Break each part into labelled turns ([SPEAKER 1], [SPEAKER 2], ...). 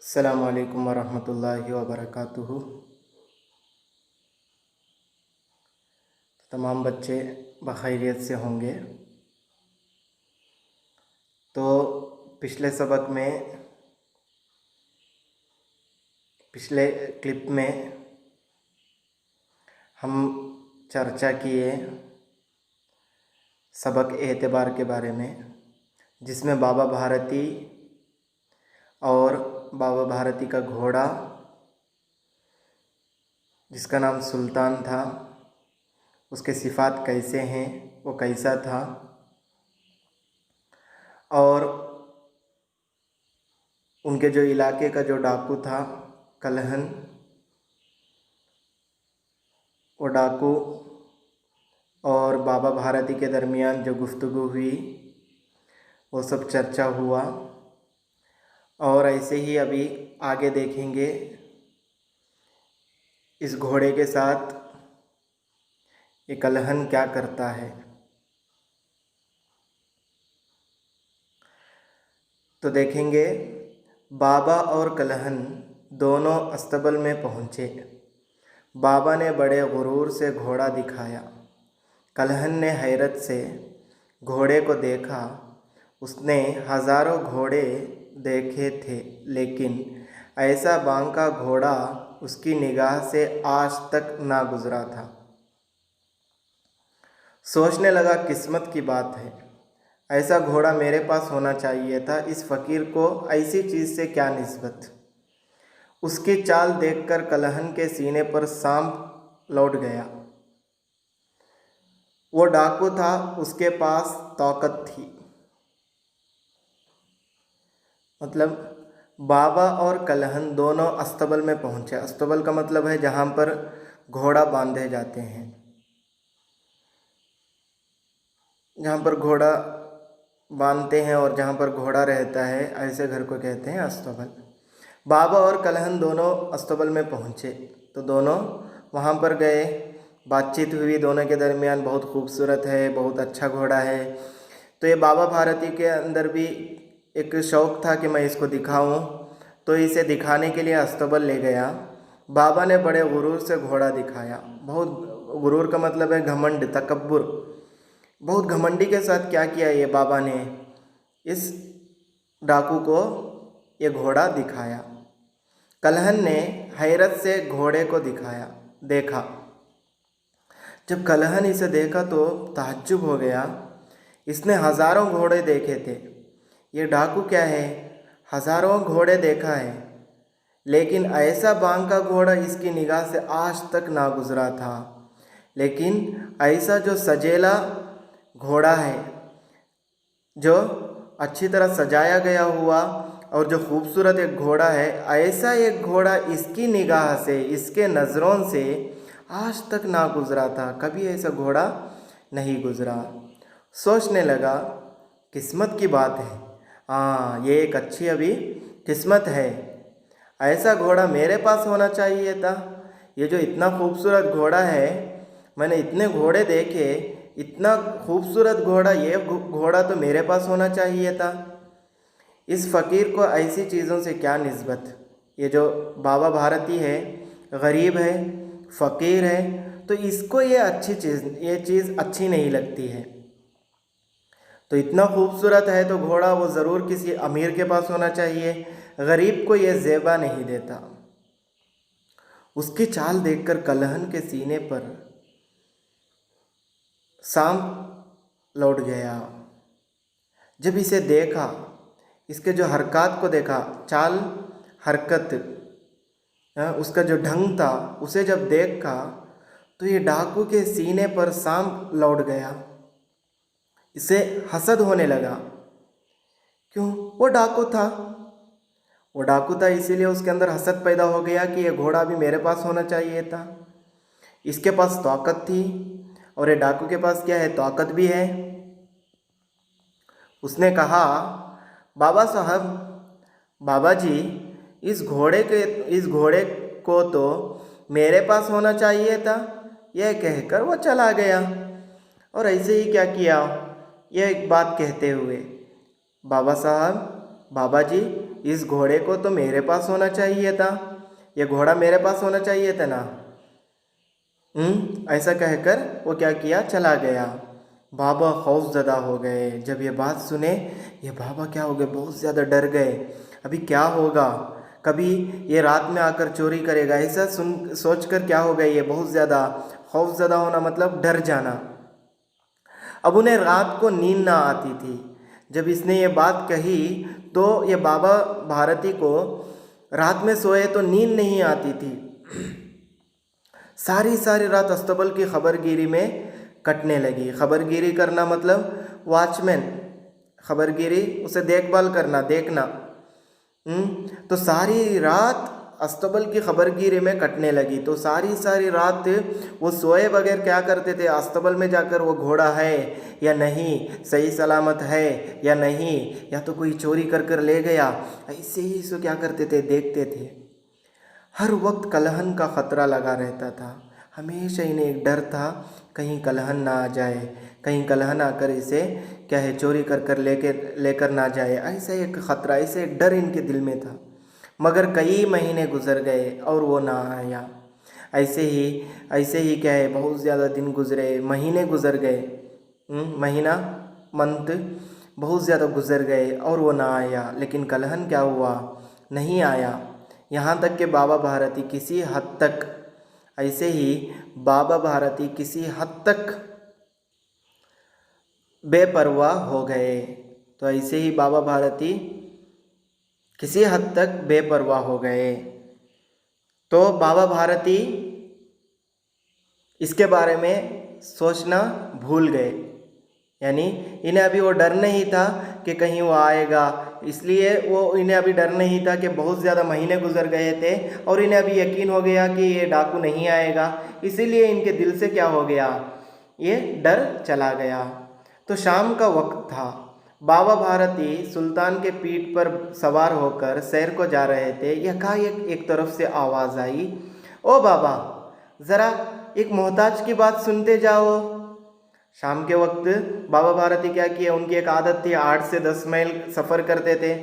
[SPEAKER 1] अस्सलामु अलैकुम वरहमतुल्लाहि वबरकातुहू। तमाम बच्चे बखैरियत से होंगे। तो पिछले क्लिप में हम चर्चा किए सबक एतबार के बारे में, जिसमें बाबा भारती और बाबा भारती का घोड़ा जिसका नाम सुल्तान था, उसके सिफ़ात कैसे हैं, वो कैसा था, और उनके जो इलाके का जो डाकू था कलहन, वो डाकू और बाबा भारती के दरमियान जो गुफ्तगू हुई वो सब चर्चा हुआ। और ऐसे ही अभी आगे देखेंगे इस घोड़े के साथ ये कलहन क्या करता है। तो देखेंगे बाबा और कलहन दोनों अस्तबल में पहुँचे। बाबा ने बड़े गुरूर से घोड़ा दिखाया। कलहन ने हैरत से घोड़े को देखा। उसने हज़ारों घोड़े देखे थे, लेकिन ऐसा बांका घोड़ा उसकी निगाह से आज तक ना गुज़रा था। सोचने लगा, किस्मत की बात है, ऐसा घोड़ा मेरे पास होना चाहिए था। इस फ़कीर को ऐसी चीज़ से क्या निस्बत। उसकी चाल देखकर कलहन के सीने पर सांप लौट गया। वो डाकू था, उसके पास ताकत थी। मतलब बाबा और कलहन दोनों अस्तबल में पहुँचे। अस्तबल का मतलब है जहाँ पर घोड़ा बांधे जाते हैं, जहाँ पर घोड़ा बांधते हैं और जहाँ पर घोड़ा रहता है, ऐसे घर को कहते हैं अस्तबल। बाबा और कलहन दोनों अस्तबल में पहुँचे तो दोनों वहाँ पर गए। बातचीत हुई दोनों के दरमियान। बहुत खूबसूरत है, बहुत अच्छा घोड़ा है। तो ये बाबा भारती के अंदर भी एक शौक़ था कि मैं इसको दिखाऊं, तो इसे दिखाने के लिए अस्तबल ले गया। बाबा ने बड़े गुरूर से घोड़ा दिखाया। बहुत गुरूर का मतलब है घमंड, तकब्बुर। बहुत घमंडी के साथ क्या किया ये बाबा ने, इस डाकू को ये घोड़ा दिखाया। कलहन ने हैरत से घोड़े को देखा। जब कलहन इसे देखा तो ताज्जुब हो गया। इसने हज़ारों घोड़े देखे थे। ये डाकू क्या है, हज़ारों घोड़े देखा है, लेकिन ऐसा बांका घोड़ा इसकी निगाह से आज तक ना गुज़रा था। लेकिन ऐसा जो सजेला घोड़ा है, जो अच्छी तरह सजाया गया हुआ और जो खूबसूरत एक घोड़ा है, ऐसा एक घोड़ा इसकी निगाह से, इसके नज़रों से आज तक ना गुज़रा था। कभी ऐसा घोड़ा नहीं गुज़रा। सोचने लगा, किस्मत की बात है। हाँ, ये एक अच्छी अभी किस्मत है। ऐसा घोड़ा मेरे पास होना चाहिए था। ये जो इतना खूबसूरत घोड़ा है, मैंने इतने घोड़े देखे, इतना खूबसूरत घोड़ा, ये घोड़ा तो मेरे पास होना चाहिए था। इस फ़कीर को ऐसी चीज़ों से क्या निस्बत। ये जो बाबा भारती है, गरीब है, फ़कीर है, तो इसको ये चीज़ अच्छी नहीं लगती है। तो इतना खूबसूरत है तो घोड़ा वो ज़रूर किसी अमीर के पास होना चाहिए। गरीब को ये ज़ेबा नहीं देता। उसकी चाल देखकर कलहन के सीने पर सांप लौट गया। जब इसे देखा, इसके जो हरकत को देखा, चाल हरकत, उसका जो ढंग था, उसे जब देखा तो ये डाकू के सीने पर सांप लौट गया। इसे हसद होने लगा। क्यों? वो डाकू था, इसीलिए उसके अंदर हसद पैदा हो गया कि ये घोड़ा भी मेरे पास होना चाहिए था। इसके पास ताकत थी और ये डाकू के पास क्या है, ताकत भी है। उसने कहा, बाबा साहब, बाबा जी, इस घोड़े को तो मेरे पास होना चाहिए था। यह कहकर वो चला गया। और ऐसे ही क्या किया, यह एक बात कहते हुए, बाबा साहब, बाबा जी, इस घोड़े को तो मेरे पास होना चाहिए था, ये घोड़ा मेरे पास होना चाहिए था ना। ऐसा कहकर वो क्या किया, चला गया। बाबा खौफजदा हो गए। जब ये बात सुने, ये बाबा क्या हो गए, बहुत ज़्यादा डर गए। अभी क्या होगा, कभी ये रात में आकर चोरी करेगा, ऐसा सोचकर क्या हो गए, ये बहुत ज़्यादा खौफजदा होना मतलब डर जाना। अब उन्हें रात को नींद ना आती थी। जब इसने ये बात कही तो ये बाबा भारती को रात में सोए तो नींद नहीं आती थी। सारी सारी रात अस्तबल की खबरगिरी में कटने लगी। खबरगिरी करना मतलब वॉचमैन, खबरगिरी उसे देखभाल करना, देखना। तो सारी रात अस्तबल की खबरगिरी में कटने लगी। तो सारी सारी रात वो सोए बगैर क्या करते थे, अस्तबल में जाकर वो घोड़ा है या नहीं, सही सलामत है या नहीं, या तो कोई चोरी कर कर ले गया, ऐसे ही इसको क्या करते थे, देखते थे। हर वक्त कलहन का ख़तरा लगा रहता था। हमेशा इन्हें एक डर था, कहीं कलहन ना आ जाए, कहीं कलहन आकर इसे क्या है, चोरी कर कर लेकर ना जाए। ऐसा एक ख़तरा, ऐसे एक डर इनके दिल में था। मगर कई महीने गुजर गए और वो ना आया। ऐसे ही क्या है, बहुत ज़्यादा दिन गुजरे, महीने गुजर गए। महीना, मंथ बहुत ज़्यादा गुजर गए और वो ना आया। लेकिन कलहन क्या हुआ, नहीं आया। यहाँ तक कि बाबा भारती किसी हद तक, ऐसे ही बाबा भारती किसी हद तक बेपरवाह हो गए। तो ऐसे ही बाबा भारती किसी हद तक बेपरवाह हो गए। तो बाबा भारती इसके बारे में सोचना भूल गए। यानी इन्हें अभी वो डर नहीं था कि कहीं वो आएगा, इसलिए वो इन्हें अभी डर नहीं था कि बहुत ज़्यादा महीने गुजर गए थे और इन्हें अभी यकीन हो गया कि ये डाकू नहीं आएगा। इसीलिए इनके दिल से क्या हो गया, ये डर चला गया। तो शाम का वक्त था। बाबा भारती सुल्तान के पीठ पर सवार होकर सैर को जा रहे थे। यकायक एक तरफ से आवाज़ आई, ओ बाबा, ज़रा एक मोहताज की बात सुनते जाओ। शाम के वक्त बाबा भारती क्या किए, उनकी एक आदत थी, 8 से 10 मील सफ़र करते थे।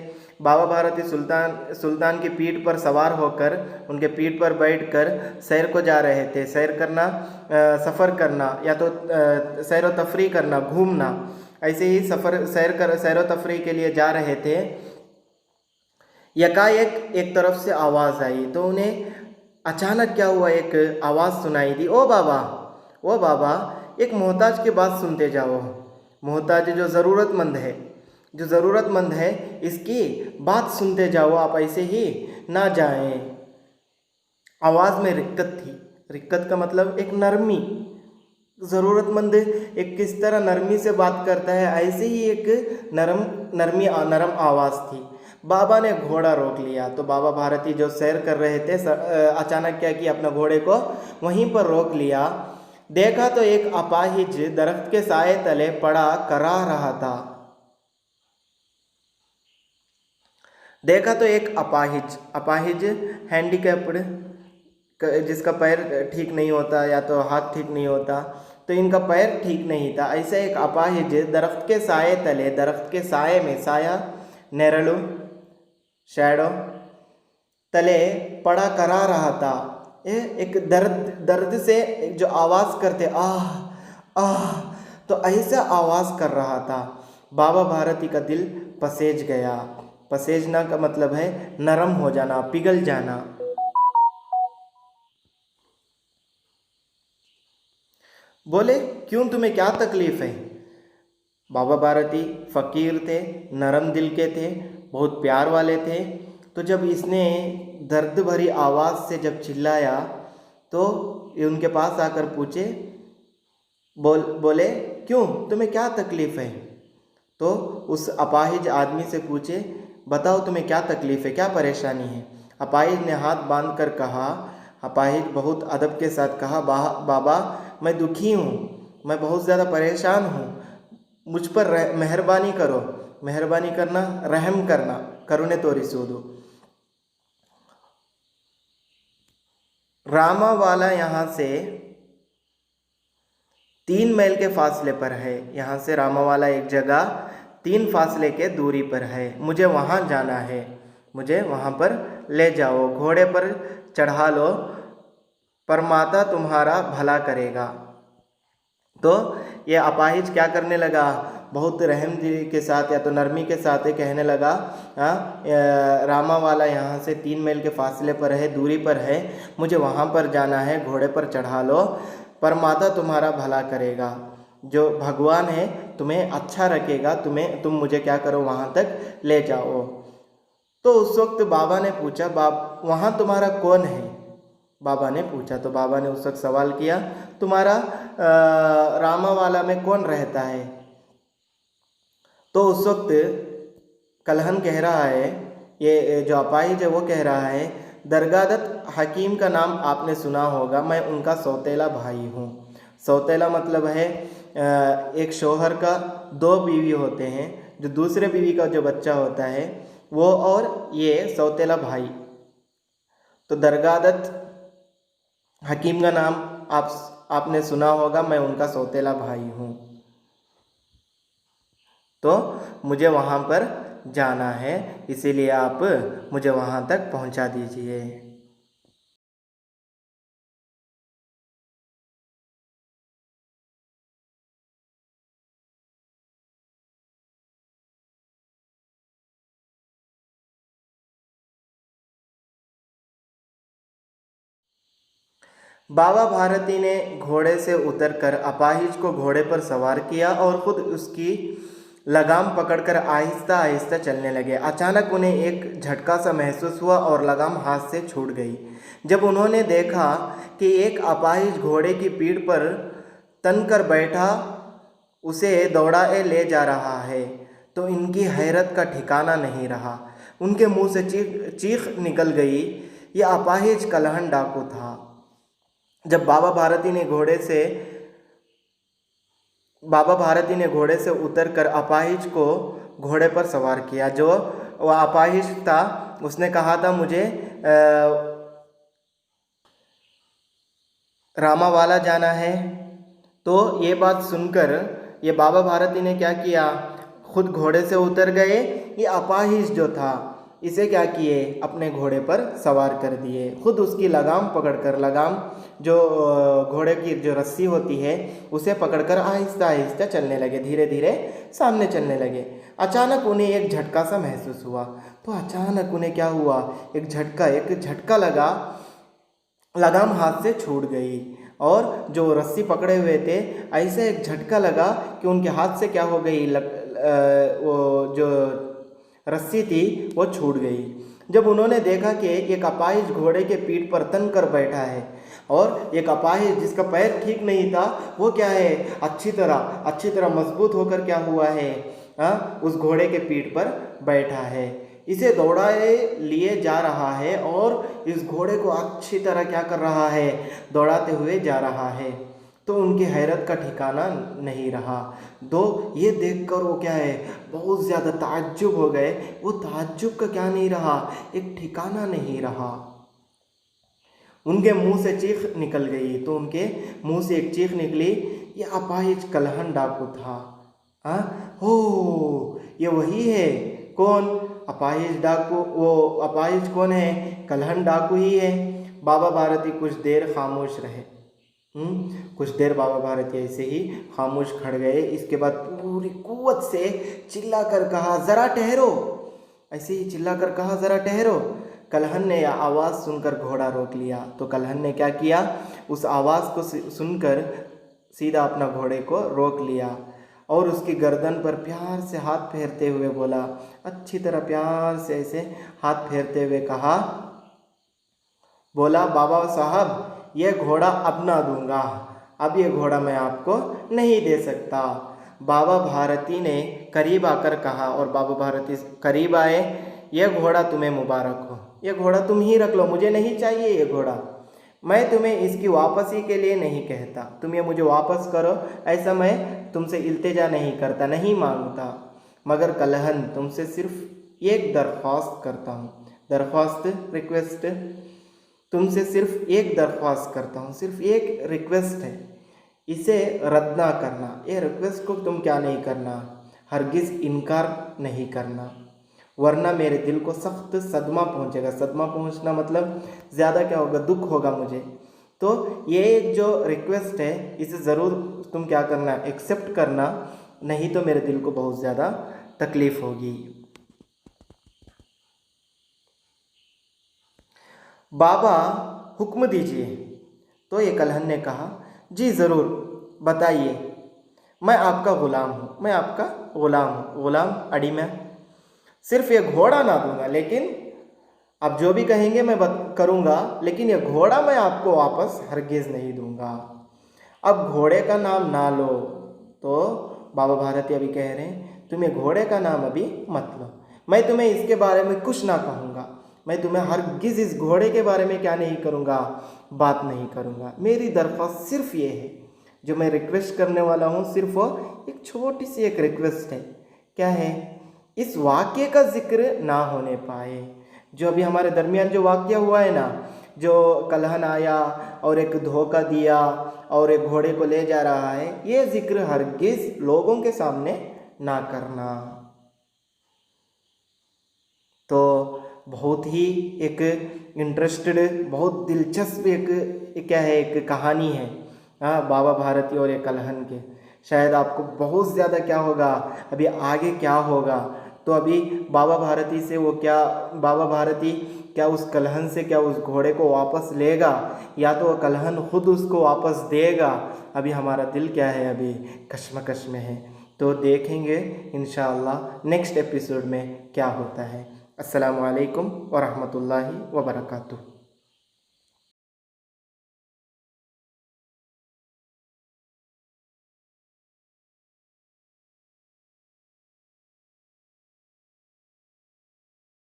[SPEAKER 1] बाबा भारती सुल्तान की पीठ पर सवार होकर, उनके पीठ पर बैठकर सैर को जा रहे थे। सैर करना, सफ़र करना, या तो सैर व तफरी करना, घूमना, ऐसे ही सैर व तफरी के लिए जा रहे थे। यकायक एक तरफ से आवाज़ आई तो उन्हें अचानक क्या हुआ, एक आवाज़ सुनाई दी, ओ बाबा, एक मोहताज की बात सुनते जाओ। मोहताज जो ज़रूरतमंद है इसकी बात सुनते जाओ, आप ऐसे ही ना जाएं। आवाज़ में रिक्कत थी। रिक्कत का मतलब एक नरमी। ज़रूरतमंद एक किस तरह नरमी से बात करता है, ऐसे ही एक नरम आवाज़ थी। बाबा ने घोड़ा रोक लिया। तो बाबा भारती जो सैर कर रहे थे, अचानक क्या किया, अपना घोड़े को वहीं पर रोक लिया। देखा तो एक अपाहिज दरख्त के साए तले पड़ा करा रहा था। देखा तो एक अपाहिज हैंडीकैप्ड, जिसका पैर ठीक नहीं होता या तो हाथ ठीक नहीं होता, तो इनका पैर ठीक नहीं था। ऐसे एक अपाहिज दरख्त के साए तले, दरख्त के साए में, साया नेरलू, शैडो, तले पड़ा करा रहा था। एक दर्द से जो आवाज़ करते, आह आह, तो ऐसा आवाज़ कर रहा था। बाबा भारती का दिल पसेज गया। पसेजना का मतलब है नरम हो जाना, पिघल जाना। बोले, क्यों, तुम्हें क्या तकलीफ़ है? बाबा भारती फ़कीर थे, नरम दिल के थे, बहुत प्यार वाले थे। तो जब इसने दर्द भरी आवाज़ से जब चिल्लाया तो ये उनके पास आकर पूछे, बोले, क्यों, तुम्हें क्या तकलीफ़ है? तो उस अपाहिज आदमी से पूछे, बताओ तुम्हें क्या तकलीफ़ है, क्या परेशानी है? अपाहिज ने हाथ बांध कर कहा, अपाहिज बहुत अदब के साथ कहा, बाबा, मैं दुखी हूँ, मैं बहुत ज़्यादा परेशान हूँ, मुझ पर मेहरबानी करो। मेहरबानी करना, रहम करना, करुणे तोरिसुदु। रामावाला यहाँ से 3 मील के फासले पर है। यहाँ से रामावाला एक जगह 3 फासले के दूरी पर है। मुझे वहाँ जाना है, मुझे वहाँ पर ले जाओ, घोड़े पर चढ़ा लो, परमात्मा तुम्हारा भला करेगा। तो ये अपाहिज क्या करने लगा, बहुत रहम दिल के साथ या तो नरमी के साथ ये कहने लगा, रामा वाला यहाँ से 3 मील के फासले पर है, दूरी पर है, मुझे वहाँ पर जाना है, घोड़े पर चढ़ा लो, परमात्मा तुम्हारा भला करेगा, जो भगवान है तुम्हें अच्छा रखेगा, तुम मुझे क्या करो, वहाँ तक ले जाओ। तो उस वक्त बाबा ने पूछा, वहाँ तुम्हारा कौन है? बाबा ने पूछा तो बाबा ने उस वक्त सवाल किया, तुम्हारा रामावाला में कौन रहता है? तो उस वक्त कलहन कह रहा है, ये जो अपाहिज है वो कह रहा है, दरगादत हकीम का नाम आपने सुना होगा, मैं उनका सौतेला भाई हूँ। सौतेला मतलब है एक शौहर का 2 बीवी होते हैं, जो दूसरे बीवी का जो बच्चा होता है वो, और ये सौतेला भाई। तो दरगादत हकीम का नाम आपने सुना होगा, मैं उनका सौतेला भाई हूँ। तो मुझे वहाँ पर जाना है, इसीलिए आप मुझे वहाँ तक पहुँचा दीजिए। बाबा भारती ने घोड़े से उतरकर अपाहिज को घोड़े पर सवार किया और खुद उसकी लगाम पकड़कर आहिस्ता आहिस्ता चलने लगे। अचानक उन्हें एक झटका सा महसूस हुआ और लगाम हाथ से छूट गई। जब उन्होंने देखा कि एक अपाहिज घोड़े की पीठ पर तन कर बैठा उसे दौड़ाए ले जा रहा है, तो इनकी हैरत का ठिकाना नहीं रहा। उनके मुंह से चीख निकल गई। यह अपाहिज कलहन डाकू था। जब बाबा भारती ने घोड़े से उतरकर अपाहिज को घोड़े पर सवार किया। जो वह अपाहिज था उसने कहा था, मुझे रामावाला जाना है। तो ये बात सुनकर ये बाबा भारती ने क्या किया, खुद घोड़े से उतर गए। ये अपाहिज जो था इसे क्या किए, अपने घोड़े पर सवार कर दिए। खुद उसकी लगाम पकड़कर, लगाम जो घोड़े की जो रस्सी होती है उसे पकड़कर आहिस्ता आहिस्ता चलने लगे, धीरे धीरे सामने चलने लगे। अचानक उन्हें एक झटका सा महसूस हुआ। तो अचानक उन्हें क्या हुआ, एक झटका लगा, लगाम हाथ से छूट गई और जो रस्सी पकड़े हुए थे, ऐसे एक झटका लगा कि उनके हाथ से क्या हो गई, वो जो रस्सी थी वो छूट गई। जब उन्होंने देखा कि एक अपाहिज घोड़े के पीठ पर तन कर बैठा है और एक अपाहिज जिसका पैर ठीक नहीं था वो क्या है, अच्छी तरह मजबूत होकर क्या हुआ है, उस घोड़े के पीठ पर बैठा है, इसे दौड़ाए लिए जा रहा है और इस घोड़े को अच्छी तरह क्या कर रहा है, दौड़ाते हुए जा रहा है। तो उनकी हैरत का ठिकाना नहीं रहा। ये देखकर वो क्या है, बहुत ज़्यादा ताज्जुब हो गए। वो ताज्जुब का क्या नहीं रहा, एक ठिकाना नहीं रहा। उनके मुंह से चीख निकल गई। तो उनके मुंह से एक चीख निकली, ये अपाहिज कलहन डाकू था। हो, ये वही है। कौन? अपाहिज डाकू। वो अपाहिज कौन है? कलहन डाकू ही है। बाबा भारती कुछ देर खामोश रहे। कुछ देर बाबा भारती ऐसे ही खामोश खड़ गए। इसके बाद पूरी कुव्वत से चिल्ला कर कहा, जरा ठहरो। ऐसे ही चिल्ला कर कहा, जरा ठहरो। कलहन ने आवाज़ सुनकर घोड़ा रोक लिया। तो कलहन ने क्या किया, उस आवाज़ को सुनकर सीधा अपना घोड़े को रोक लिया और उसकी गर्दन पर प्यार से हाथ फेरते हुए बोला, अच्छी तरह प्यार से ऐसे हाथ फेरते हुए कहा, बोला, बाबा साहब, ये घोड़ा अब ना दूंगा। अब ये घोड़ा मैं आपको नहीं दे सकता। बाबा भारती ने करीब आकर कहा और बाबा भारती करीब आए, यह घोड़ा तुम्हें मुबारक हो, यह घोड़ा तुम ही रख लो, मुझे नहीं चाहिए ये घोड़ा। मैं तुम्हें इसकी वापसी के लिए नहीं कहता, तुम ये मुझे वापस करो, ऐसा मैं तुमसे इल्तिजा नहीं करता, नहीं मांगता। मगर कलहन, तुमसे सिर्फ एक दरख्वास्त करता हूँ। दरख्वास्त, रिक्वेस्ट। तुमसे सिर्फ एक दरख्वास्त करता हूँ, सिर्फ एक रिक्वेस्ट है, इसे रद्द ना करना। ये रिक्वेस्ट को तुम क्या नहीं करना, हरगिज़ इनकार नहीं करना। वरना मेरे दिल को सख्त सदमा पहुंचेगा। सदमा पहुंचना मतलब ज़्यादा क्या होगा, दुख होगा मुझे। तो ये एक जो रिक्वेस्ट है इसे ज़रूर तुम क्या करना, एक्सेप्ट करना, नहीं तो मेरे दिल को बहुत ज़्यादा तकलीफ़ होगी। बाबा हुक्म दीजिए। तो ये कलहन ने कहा, जी ज़रूर बताइए, मैं आपका ग़ुलाम हूँ, मैं आपका ग़ुलाम हूँ। ग़ुलाम अड़ी में सिर्फ ये घोड़ा ना दूंगा, लेकिन आप जो भी कहेंगे मैं करूँगा, लेकिन ये घोड़ा मैं आपको वापस हरगिज़ नहीं दूंगा। अब घोड़े का नाम ना लो। तो बाबा भारती अभी कह रहे हैं तुम ये घोड़े का नाम अभी मत लो, मैं तुम्हें इसके बारे में कुछ ना कहूँगा, मैं तुम्हें हरगिज़ इस घोड़े के बारे में क्या नहीं करूँगा, बात नहीं करूँगा। मेरी दरख्वास्त सिर्फ ये है, जो मैं रिक्वेस्ट करने वाला हूँ सिर्फ एक छोटी सी एक रिक्वेस्ट है। क्या है? इस वाक्य का जिक्र ना होने पाए। जो अभी हमारे दरमियान जो वाक्य हुआ है ना, जो कलहन आया और एक धोखा दिया और एक घोड़े को ले जा रहा है, ये जिक्र हरगिज़ लोगों के सामने ना करना। तो बहुत ही एक इंटरेस्टेड, बहुत दिलचस्प एक क्या है, एक कहानी है हाँ, बाबा भारती और ये कलहन के। शायद आपको बहुत ज़्यादा क्या होगा, अभी आगे क्या होगा। तो अभी बाबा भारती से वो क्या, बाबा भारती क्या उस कलहन से क्या उस घोड़े को वापस लेगा, या तो वो कलहन खुद उसको वापस देगा। अभी हमारा दिल क्या है, अभी कश्मकश में है। तो देखेंगे इंशाअल्लाह नेक्स्ट एपिसोड में क्या होता है। अस्सलामु अलैकुम व रहमतुल्लाहि व बरकातुहू।